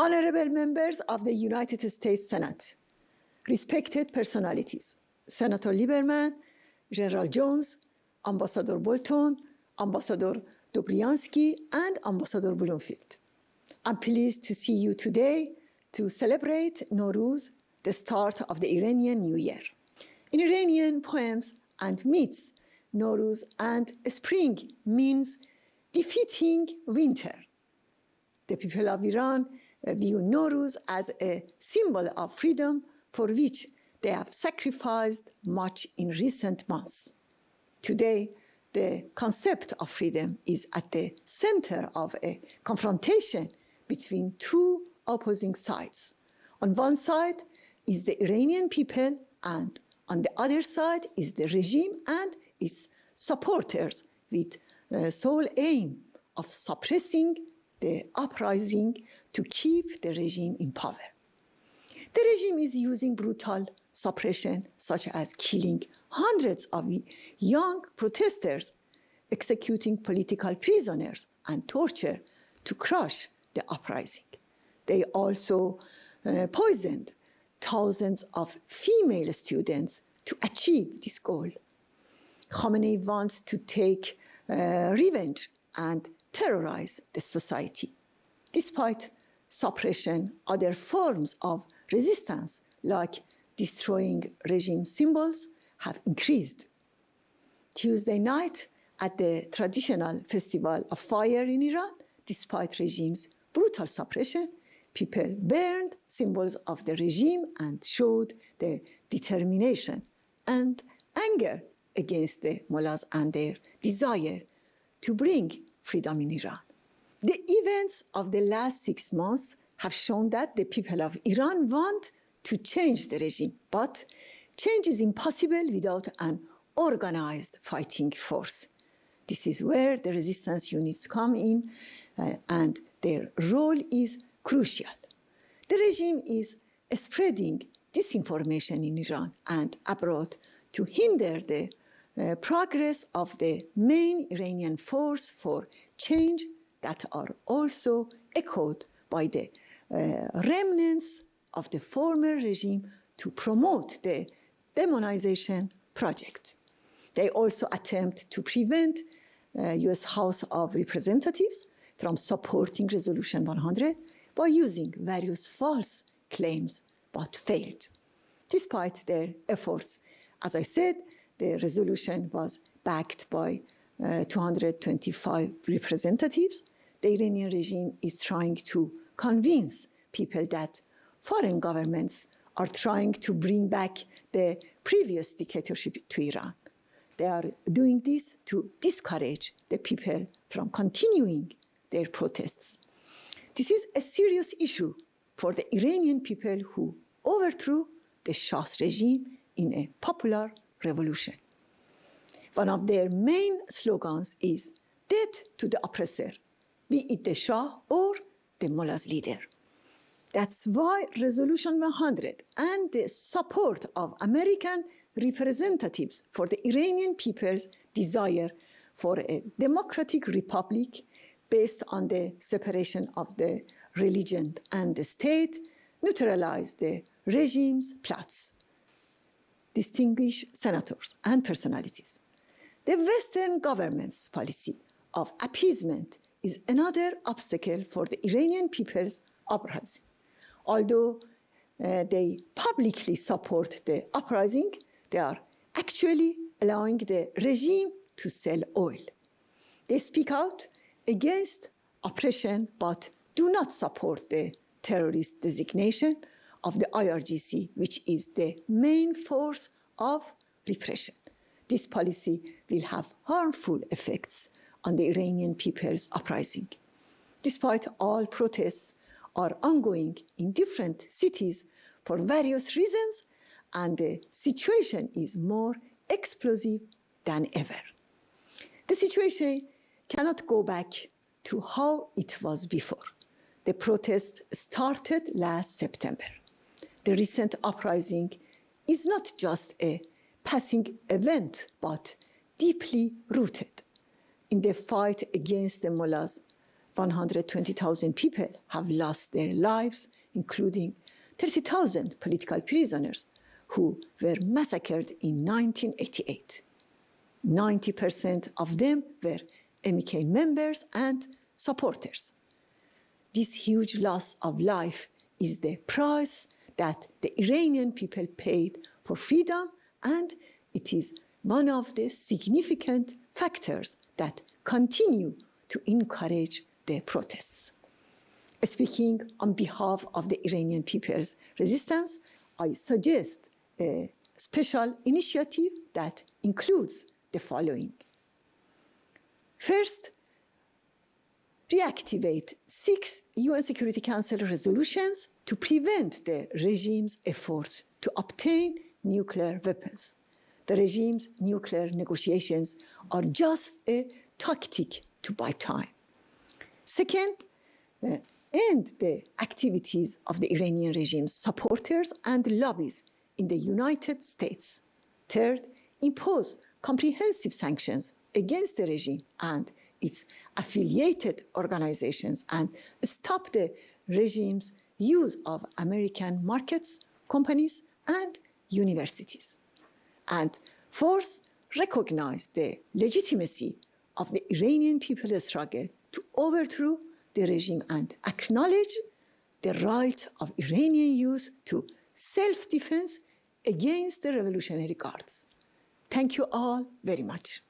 Honorable members of the United States Senate, respected personalities, Senator Lieberman, General Jones, Ambassador Bولتون, Ambassador دوبریانسکی, and Ambassador Boloomfield. I'm pleased to see you today to celebrate Nowruz, the start of the Iranian New Year. In Iranian poems and myths, Nowruz and spring means defeating winter. The people of Iran view Nowruz as a symbol of freedom for which they have sacrificed much in recent months. Today, the concept of freedom is at the center of a confrontation between two opposing sides. On one side is the Iranian people, and on the other side is the regime and its supporters with the sole aim of suppressing the uprising to keep the regime in power. The regime is using brutal suppression, such as killing hundreds of young protesters, executing political prisoners, and torture to crush the uprising. They also poisoned thousands of female students to achieve this goal. Khamenei wants to take revenge and terrorize the society. Despite suppression, other forms of resistance, like destroying regime symbols, have increased. Tuesday night, at the traditional festival of fire in Iran, despite regime's brutal suppression, people burned symbols of the regime and showed their determination and anger against the mullahs and their desire to bring freedom in Iran. The events of the last 6 months have shown that the people of Iran want to change the regime, but change is impossible without an organized fighting force. This is where the resistance units come in, and their role is crucial. The regime is spreading disinformation in Iran and abroad to hinder the progress of the main Iranian force for change that are also echoed by the remnants of the former regime to promote the demonization project. They also attempt to prevent US House of Representatives from supporting Resolution 100 by using various false claims, but failed. Despite their efforts, as I said, the resolution was backed by 225 representatives. The Iranian regime is trying to convince people that foreign governments are trying to bring back the previous dictatorship to Iran. They are doing this to discourage the people from continuing their protests. This is a serious issue for the Iranian people who overthrew the Shah's regime in a popular revolution. One of their main slogans is "Death to the oppressor, be it the Shah or the mullah's leader." That's why Resolution 100 and the support of American representatives for the Iranian people's desire for a democratic republic based on the separation of the religion and the state neutralize the regime's plots. Distinguished senators and personalities, the Western government's policy of appeasement is another obstacle for the Iranian people's uprising. Although they publicly support the uprising, they are actually allowing the regime to sell oil. They speak out against oppression, but do not support the terrorist designation of the IRGC, which is the main force of repression. This policy will have harmful effects on the Iranian people's uprising. Despite all protests are ongoing in different cities for various reasons, and the situation is more explosive than ever. The situation cannot go back to how it was before. The protests started last September. The recent uprising is not just a passing event, but deeply rooted in the fight against the mullahs 120,000 people have lost their lives, including 30,000 political prisoners who were massacred in 1988. 90% of them were MEK members and supporters. This huge loss of life is the price that the Iranian people paid for freedom, and it is one of the significant factors that continue to encourage the protests. Speaking on behalf of the Iranian people's resistance, I suggest a special initiative that includes the following. First, reactivate 6 UN Security Council resolutions to prevent the regime's efforts to obtain nuclear weapons. The regime's nuclear negotiations are just a tactic to buy time. Second, end the activities of the Iranian regime's supporters and lobbies in the United States. Third, impose comprehensive sanctions against the regime and its affiliated organizations and stop the regime's use of American markets, companies, and universities. And fourth, recognize the legitimacy of the Iranian people's struggle to overthrow the regime and acknowledge the right of Iranian youth to self-defense against the Revolutionary Guards. Thank you all very much.